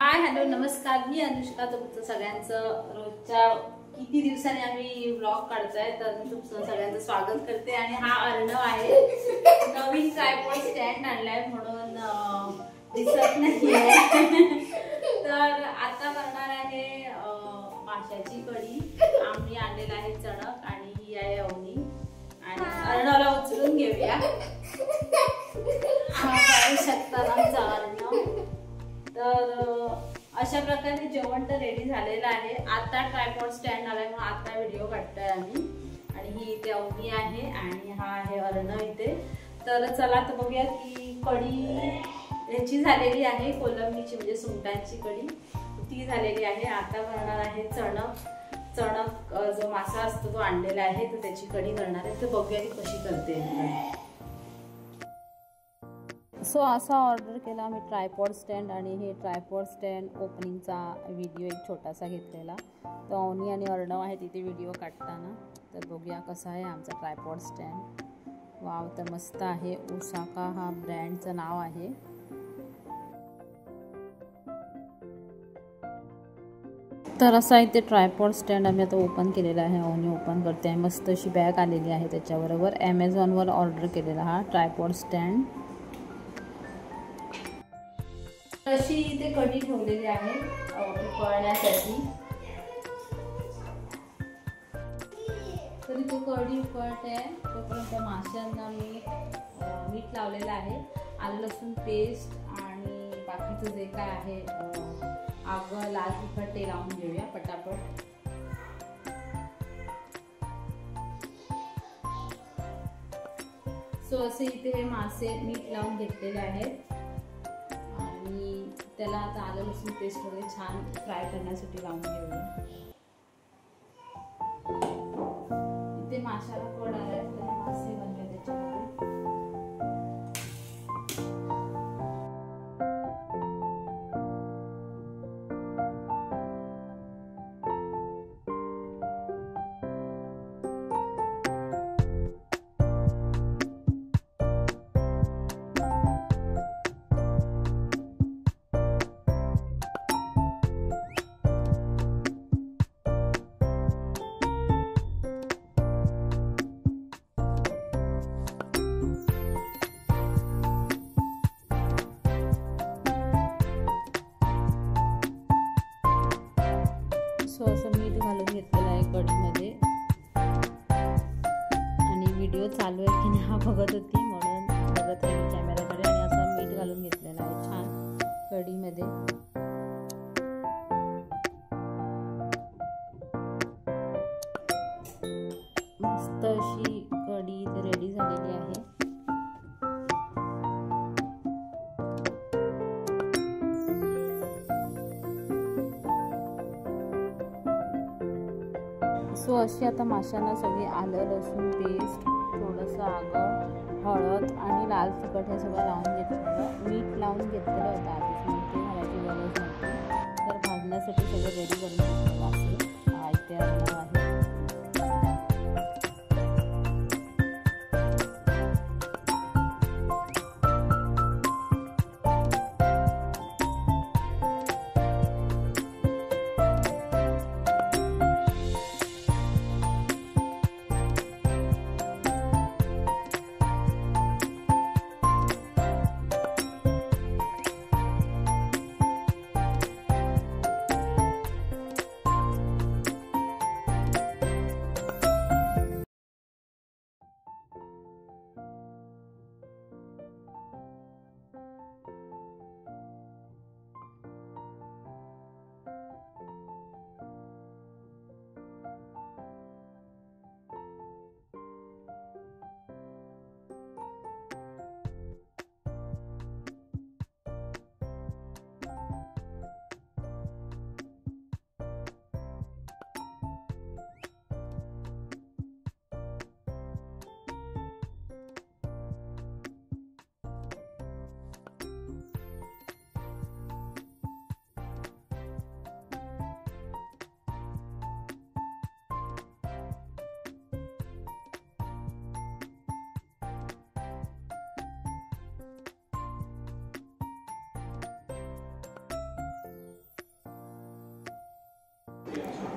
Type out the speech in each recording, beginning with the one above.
Hi hello नमस्कार, मी अनुष्का. तुमचं सगळ्यांचं रोजच्या किती दिवसांनी आम्ही व्लॉग काढतोय, तर मी तुमचं सगळ्यांचं स्वागत करते. आणि हा अर्णव आहे, नवीन ट्रायपॉड स्टँड आणलाय म्हणून दिसत नाहीये. तर आता करणार आहे माशाची कढी. आम्ही आणलेला आहे चणक आणि ही आहे अवनी. आणि अर्णवला उचलून घेऊया. पाहू शकता आमचा अर्णव. तर अशा प्रकारे जेवण तर रेडी झालेलं आहे. आता ट्रायपॉड स्टँड आलाय म्हणून आता व्हिडिओ काढतोय आम्ही. आणि ही इथे अवनी आहे आणि हा आहे अर्णव इथे. तर चला तर बघूया की कढी याची झालेली आहे, कोलंबीची म्हणजे सुंटाची कढी ती झालेली आहे. आता करणार आहे चणक. चणक जो मासा असतो तो आणलेला आहे, तर त्याची कढी करणार आहे. तर बघूया ती कशी करते. सो असा ऑर्डर केला मी ट्रायपॉड स्टँड. आणि हे ट्रायपॉड स्टँड ओपनिंगचा व्हिडिओ एक छोटासा घेतलेला. तो अवनी आणि अर्णव आहे तिथे व्हिडिओ काढताना. तर बघूया कसा आहे आमचा ट्रायपॉड स्टँड. वाव, तर मस्त आहे. ओसाका हा ब्रँडचं नाव आहे. तर असा इथे ट्रायपॉड स्टँड आम्ही आता ओपन केलेला आहे. अवनी ओपन करते आहे. मस्त अशी बॅग आलेली आहे त्याच्याबरोबर. ॲमेझॉनवर ऑर्डर केलेला हा ट्रायपॉड स्टँड. अशी इथे कढी ठेवलेली आहे उकळण्यासाठी. तर इथे कढी उकळते तोपर्यंत माशांना मी मीठ लावलेलं आहे. आलं लसूण पेस्ट आणि बाकीचं जे काय आहे आगं लाल तिखट ते लावून घेऊया पटापट. सो असे इथे हे मासे मीठ लावून घेतलेले आहेत. आणि त्याला आता आलं लसूण पेस्ट वगैरे छान फ्राय करण्यासाठी लावून घेऊया. इथे माशाला कड आलाय तर मासे बनले त्याच्यामध्ये. सो असं मीठ घालून घेतलेलं आहे कढीमध्ये. आणि व्हिडिओ चालू आहे की नाही हा बघत होती म्हणून बघत राहिली कॅमेराकडे. आणि असं मीठ घालून घेतलेलं आहे छान कढीमध्ये. मस्त अशी कढी इथे रेडी झालेली आहे. सो अशी आता माशांना सगळी आलं लसूण पेस्ट, थोडंसं आगं, हळद आणि लाल तिखट हे सगळं लावून घेतलेलं. मीठ लावून घेतलेलं होतं आधीच, मीठ घालायची गरज नव्हती. तर भाजण्यासाठी सगळं रेडी करून घेतलेलं असेल. इथे अर्णव आहे.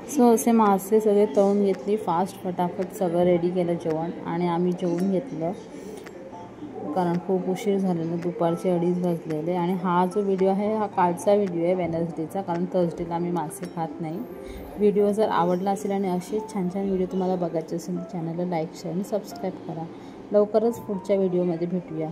सो असे मासे सगळे तळून घेतली फास्ट, फटाफट सगळं रेडी केलं जेवण आणि आम्ही जेवून घेतलं, कारण खूप उशीर झालेला, दुपारचे 2:30 वाजलेले. आणि हा जो व्हिडिओ आहे हा कालचा व्हिडिओ आहे वेडनेसडेचा, कारण थर्सडेला आम्ही मासे खात नाही. व्हिडिओ जर आवडला असेल आणि असेच छान छान व्हिडिओ तुम्हाला बघायचे असेल तर चॅनलला लाईक, शेअर आणि सबस्क्राईब करा. लवकरच पुढच्या व्हिडिओमध्ये भेटूया.